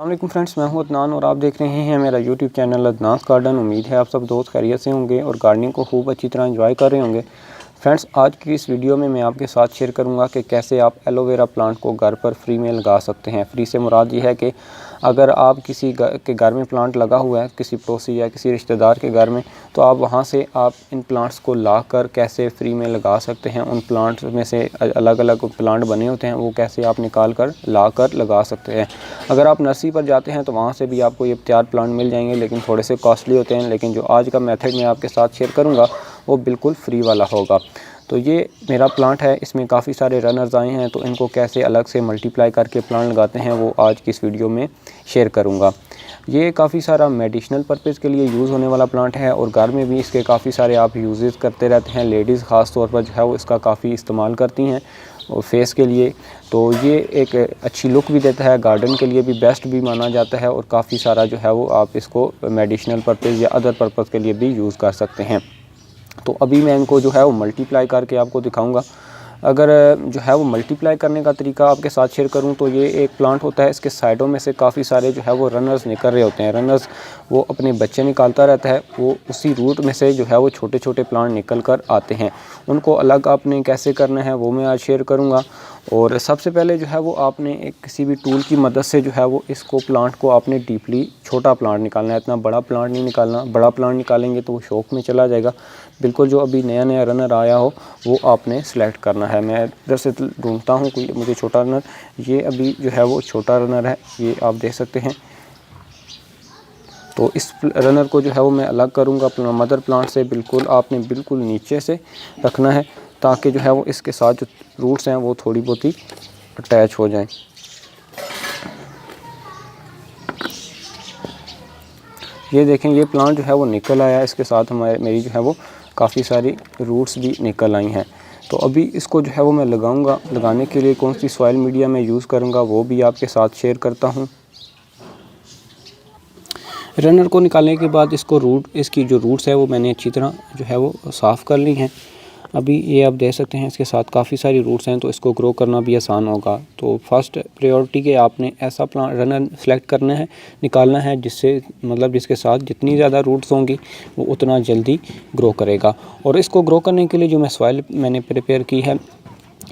अस्सलाम फ्रेंड्स, मैं हूं अदनान और आप देख रहे हैं मेरा यूट्यूब चैनल अदनास गार्डन। उम्मीद है आप सब दोस्त खैरियत से होंगे और गार्डनिंग को खूब अच्छी तरह एंजॉय कर रहे होंगे। फ्रेंड्स, आज की इस वीडियो में मैं आपके साथ शेयर करूंगा कि कैसे आप एलोवेरा प्लांट को घर पर फ्री में लगा सकते हैं। फ्री से मुराद ये है कि अगर आप किसी के घर में प्लांट लगा हुआ है, किसी पड़ोसी या किसी रिश्तेदार के घर में, तो आप वहां से आप इन प्लांट्स को लाकर कैसे फ्री में लगा सकते हैं। उन प्लांट्स में से अलग अलग प्लांट बने होते हैं, वो कैसे आप निकाल कर लाकर लगा सकते हैं। अगर आप नर्सरी पर जाते हैं तो वहाँ से भी आपको ये तैयार प्लांट मिल जाएंगे, लेकिन थोड़े से कॉस्टली होते हैं। लेकिन जो आज का मेथड मैं आपके साथ शेयर करूँगा वो बिल्कुल फ्री वाला होगा। तो ये मेरा प्लांट है, इसमें काफ़ी सारे रनर्स आए हैं, तो इनको कैसे अलग से मल्टीप्लाई करके प्लांट लगाते हैं वो आज की इस वीडियो में शेयर करूँगा। ये काफ़ी सारा मेडिसिनल पर्पज़ के लिए यूज़ होने वाला प्लांट है और घर में भी इसके काफ़ी सारे आप यूजेस करते रहते हैं। लेडीज़ ख़ास तौर पर जो है वो इसका काफ़ी इस्तेमाल करती हैं और फेस के लिए। तो ये एक अच्छी लुक भी देता है, गार्डन के लिए भी बेस्ट भी माना जाता है और काफ़ी सारा जो है वो आप इसको मेडिसिनल पर्पज़ या अदर पर्पज़ के लिए भी यूज़ कर सकते हैं। तो अभी मैं इनको जो है वो मल्टीप्लाई करके आपको दिखाऊंगा। अगर जो है वो मल्टीप्लाई करने का तरीका आपके साथ शेयर करूं तो ये एक प्लांट होता है, इसके साइडों में से काफ़ी सारे जो है वो रनर्स निकल रहे होते हैं। रनर्स वो अपने बच्चे निकालता रहता है, वो उसी रूट में से जो है वो छोटे छोटे प्लांट निकल कर आते हैं। उनको अलग आपने कैसे करना है वो मैं आज शेयर करूँगा। और सबसे पहले जो है वो आपने एक किसी भी टूल की मदद से जो है वो इसको प्लांट को आपने डीपली छोटा प्लांट निकालना है, इतना बड़ा प्लांट नहीं निकालना। बड़ा प्लांट निकालेंगे तो वो शौक में चला जाएगा। बिल्कुल जो अभी नया नया रनर आया हो वो आपने सेलेक्ट करना है। मैं इधर से ढूंढता हूँ कोई मुझे छोटा रनर। ये अभी जो है वो छोटा रनर है, ये आप देख सकते हैं। तो इस रनर को जो है वो मैं अलग करूँगा मदर प्लांट से। बिल्कुल आपने बिल्कुल नीचे से रखना है ताकि जो है वो इसके साथ जो रूट्स हैं वो थोड़ी बहुत ही अटैच हो जाएं। ये देखें, ये प्लांट जो है वो निकल आया, इसके साथ मेरी जो है वो काफ़ी सारी रूट्स भी निकल आई हैं। तो अभी इसको जो है वो मैं लगाऊंगा। लगाने के लिए कौन सी सॉइल मीडिया मैं यूज़ करूंगा वो भी आपके साथ शेयर करता हूं। रनर को निकालने के बाद इसकी जो रूट्स है वो मैंने अच्छी तरह जो है वो साफ़ कर ली हैं। अभी ये आप देख सकते हैं इसके साथ काफ़ी सारी रूट्स हैं, तो इसको ग्रो करना भी आसान होगा। तो फर्स्ट प्रायोरिटी के आपने ऐसा प्लांट रनर सेलेक्ट करना है, निकालना है जिससे मतलब जिसके साथ जितनी ज़्यादा रूट्स होंगी वो उतना जल्दी ग्रो करेगा। और इसको ग्रो करने के लिए जो सॉइल मैंने प्रिपेयर की है,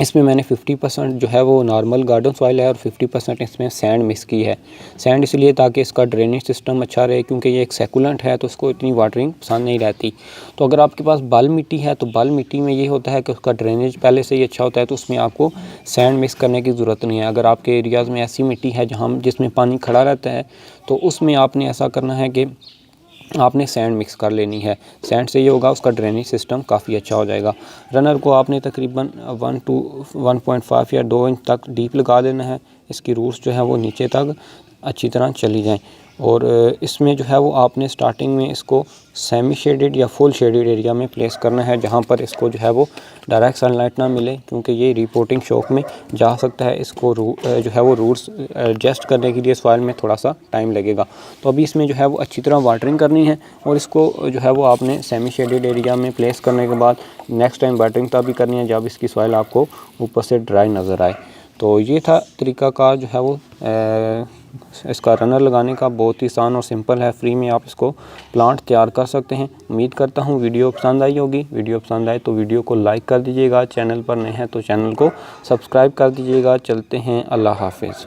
इसमें मैंने 50% जो है वो नॉर्मल गार्डन सॉइल है और 50% इसमें सैंड मिक्स की है। सैंड इसलिए ताकि इसका ड्रेनेज सिस्टम अच्छा रहे, क्योंकि ये एक सेकुलेंट है तो इसको इतनी वाटरिंग पसंद नहीं रहती। तो अगर आपके पास बाल मिट्टी है तो बाल मिट्टी में ये होता है कि उसका ड्रेनेज पहले से ही अच्छा होता है, तो उसमें आपको सैंड मिक्स करने की ज़रूरत नहीं है। अगर आपके एरियाज़ में ऐसी मिट्टी है जिसमें पानी खड़ा रहता है तो उसमें आपने ऐसा करना है कि आपने सैंड मिक्स कर लेनी है। सैंड से ये होगा उसका ड्रेनेज सिस्टम काफ़ी अच्छा हो जाएगा। रनर को आपने तकरीबन 1 to 1.5 या 2 इंच तक डीप लगा देना है। इसकी रूट्स जो है वो नीचे तक अच्छी तरह चली जाएं। और इसमें जो है वो आपने स्टार्टिंग में इसको सेमी शेडेड या फुल शेडेड एरिया में प्लेस करना है, जहाँ पर इसको जो है वो डायरेक्ट सनलाइट ना मिले, क्योंकि ये रिपोर्टिंग शौक में जा सकता है। इसको जो है वो रूट्स एडजस्ट करने के लिए सॉइल में थोड़ा सा टाइम लगेगा। तो अभी इसमें जो है वो अच्छी तरह वाटरिंग करनी है और इसको जो है वो आपने सेमी शेडेड एरिया में प्लेस करने के बाद नेक्स्ट टाइम वाटरिंग तभी करनी है जब इसकी सॉइल आपको ऊपर से ड्राई नज़र आए। तो ये था तरीक़ाकार जो है वो इसका रनर लगाने का। बहुत ही आसान और सिंपल है, फ्री में आप इसको प्लांट तैयार कर सकते हैं। उम्मीद करता हूँ वीडियो पसंद आई होगी। वीडियो पसंद आए तो वीडियो को लाइक कर दीजिएगा, चैनल पर नए हैं तो चैनल को सब्सक्राइब कर दीजिएगा। चलते हैं, अल्लाह हाफिज़।